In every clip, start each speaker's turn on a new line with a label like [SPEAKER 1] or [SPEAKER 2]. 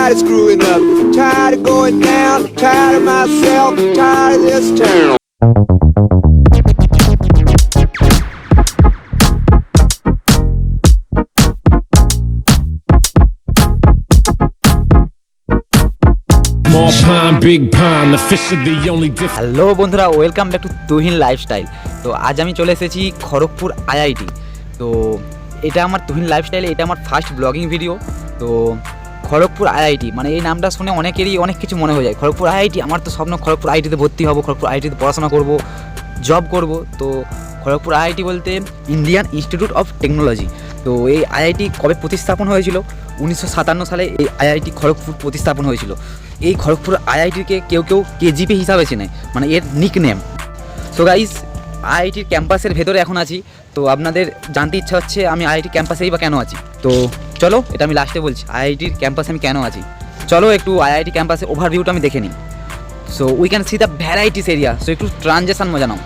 [SPEAKER 1] tired of screwing up, tired of going down, tired of myself, tired of this town.
[SPEAKER 2] হ্যালো বন্ধুরা, welcome back to Tuhin lifestyle. তো আজ আমি চলে এসেছি খড়গপুর আইআইটি। তো এটা আমার তুহিন লাইফস্টাইলে এটা আমার ফার্স্ট ব্লগিং ভিডিও। তো খড়গপুর আইআইটি মানে এই নামটা শুনে অনেকেরই অনেক কিছু মনে হয়ে যায়। খড়গপুর আইআইটি, আমার তো স্বপ্ন খড়গপুর আইআইটিতে ভর্তি হব, খড়গপুর আইআইটিতে পড়াশোনা করব, জব করব। তো খড়গপুর আইআইটি বলতে ইন্ডিয়ান ইনস্টিটিউট অফ টেকনোলজি। তো এই আইআইটি কবে প্রতিস্থাপন হয়েছিল? 1957 সালে এই আইআইটি খড়গপুর প্রতিস্থাপন হয়েছিল। এই খড়গপুর আইআইটিকে কেউ কেউ কেজিপি হিসাবে চেনে, মানে এর নিক নেম। সো গাইস, আইআইটির ক্যাম্পাসের ভেতরে এখন আছি। তো আপনাদের জানতে ইচ্ছা হচ্ছে আমি আইআইটি ক্যাম্পাসেই বা কেন আছি। তো চলো, এটা আমি লাস্টে বলছি আইআইটির ক্যাম্পাসে আমি কেন আছি। চলো একটু আইআইটি ক্যাম্পাসের ওভারভিউটা আমি দেখে নিই। So we can see the varieties area. So একটু ট্রানজেকশন মজা নাও।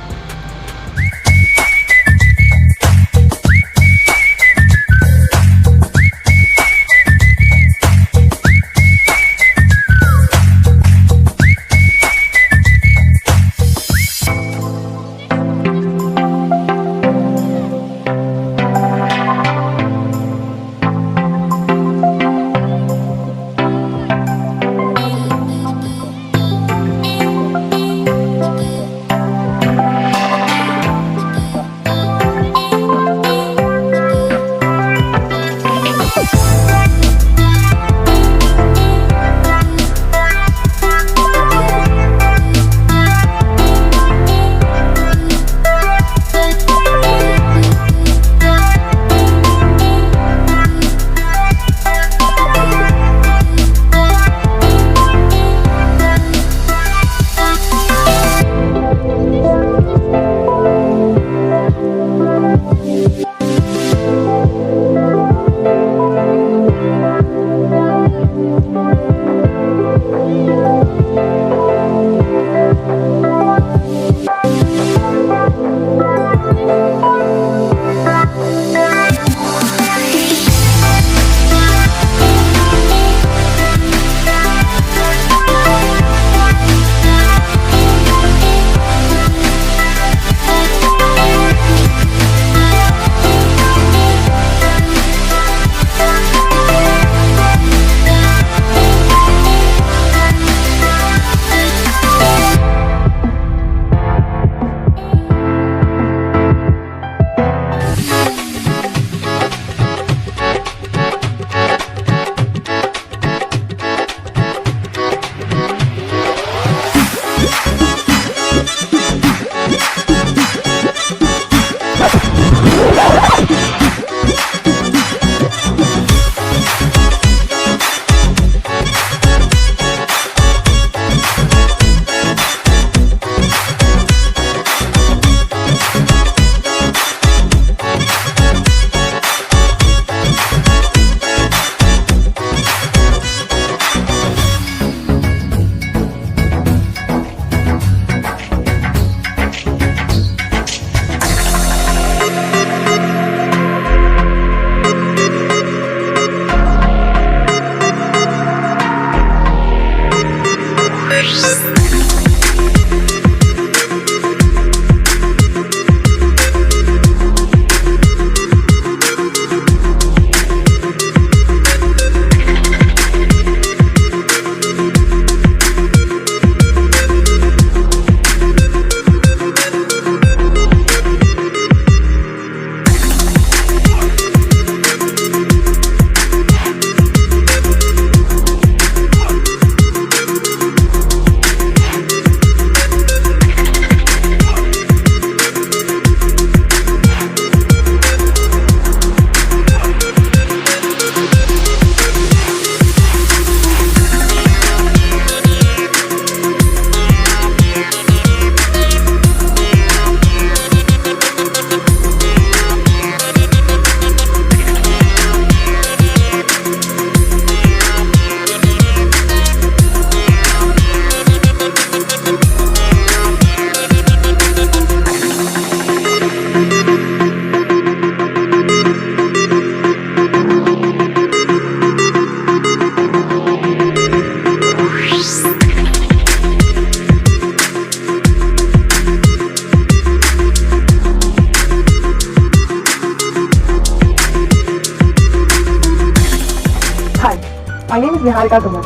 [SPEAKER 3] My name is Niharika Kumar.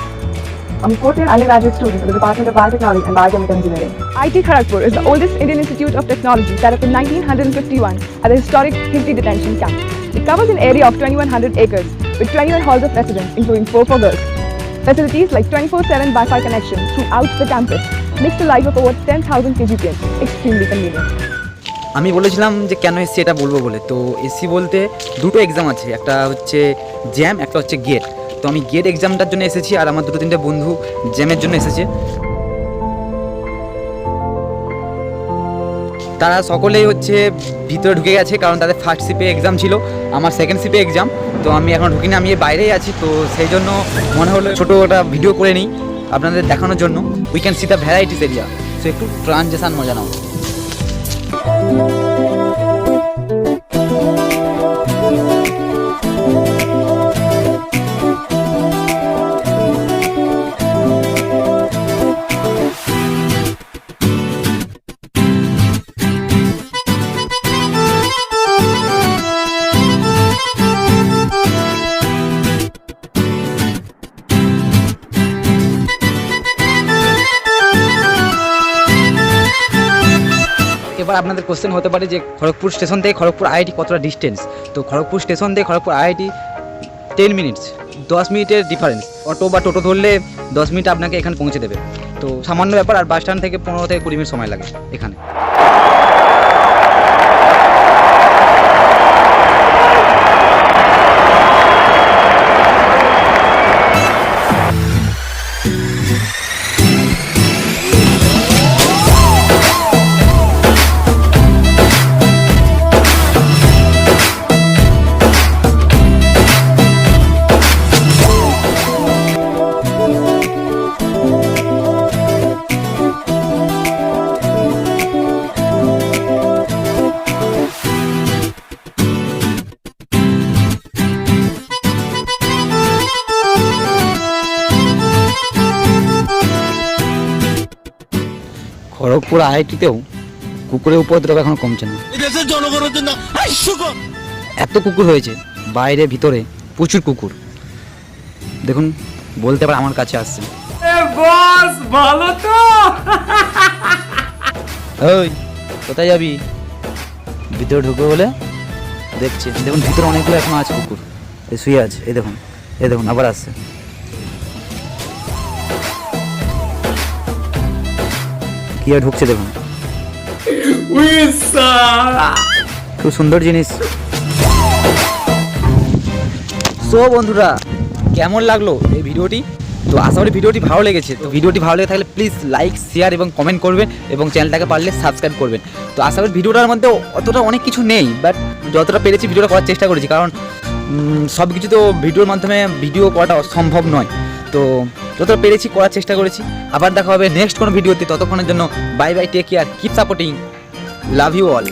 [SPEAKER 3] I'm a fourth year undergraduate student of the Department of Biotechnology and Biochemical Engineering. IIT Kharagpur is the oldest Indian institute of technology set up in 1951 at the historic Hilti Detention Camp. It covers an area of 2100 acres with 21 halls of residence, including 4 for girls. Facilities like 24/7 Wi-Fi connection throughout the campus makes the life of over 10,000 KGPS extremely convenient.
[SPEAKER 2] আমি বলেছিলাম যে কেন এসছি এটা বলবো বলে, তো এসছি বলতে দুটো এক্সাম আছে, একটা হচ্ছে জ্যাম, একটা হচ্ছে গেট। তো আমি গেট এক্সামটার জন্য এসেছি, আর আমার দুটো তিনটে বন্ধু জ্যামের জন্য এসেছে। তারা সকলেই হচ্ছে ভিতরে ঢুকে গেছে, কারণ তাদের ফার্স্ট শিপে এক্সাম ছিল, আমার সেকেন্ড শিপে এক্সাম। তো আমি এখন ঢুকিনি, আমি বাইরেই আছি। তো সেই জন্য মনে হলো ছোটো একটা ভিডিও করে নিই আপনাদের দেখানোর জন্য। We can see the varieties area. So একটু ট্রানজেকশন মজা নাও। এবার আপনাদের কোশ্চেন হতে পারে যে খড়গপুর স্টেশন থেকে খড়গপুর আইআইটি কতটা ডিস্টেন্স। তো খড়গপুর স্টেশন থেকে খড়গপুর আইআইটি 10 মিনিটস, 10 মিনিটের ডিফারেন্স। অটো বা টোটো ধরলে 10 মিনিট আপনাকে এখানে পৌঁছে দেবে। তো সামান্য ব্যাপার। আর বাস স্ট্যান্ড থেকে 15 থেকে 20 মিনিট সময় লাগে এখানে। খড়গপুর আইআইটিতেও কুকুরের উপদ্রব এখন কমছে না। এত কুকুর হয়েছে, বাইরে ভিতরে প্রচুর কুকুর। দেখুন, বলতে পারে আমার কাছে আসছে।
[SPEAKER 4] বস ভালো তো?
[SPEAKER 2] ওই কোথায় যাবি? ভিতরে ঢুকবে বলে দেখছে। দেখুন ভিতরে অনেকগুলো এখন আছে কুকুর, এই শুয়ে আছে। এই দেখুন, এই দেখুন আবার আসছে। কি আর ঢুকছে দেখুন, খুব সুন্দর জিনিস। সো বন্ধুরা, কেমন লাগলো এই ভিডিওটি? তো আশা করি ভিডিওটি ভালো লেগেছে। তো ভিডিওটি ভালো লেগে থাকলে প্লিজ লাইক, শেয়ার এবং কমেন্ট করবেন, এবং চ্যানেলটাকে পারলে সাবস্ক্রাইব করবেন। তো আশা করি ভিডিওটার মধ্যে অতটা অনেক কিছু নেই, বাট যতটা পেরেছি ভিডিওটা করার চেষ্টা করেছি, কারণ সব কিছু তো ভিডিওর মাধ্যমে ভিডিও করাটা সম্ভব নয়। তো যতটা পেরেছি করার চেষ্টা করেছি। আবার দেখা হবে নেক্সট কোনো ভিডিওতে। ততক্ষণের জন্য bye bye, take care, keep supporting, love you all.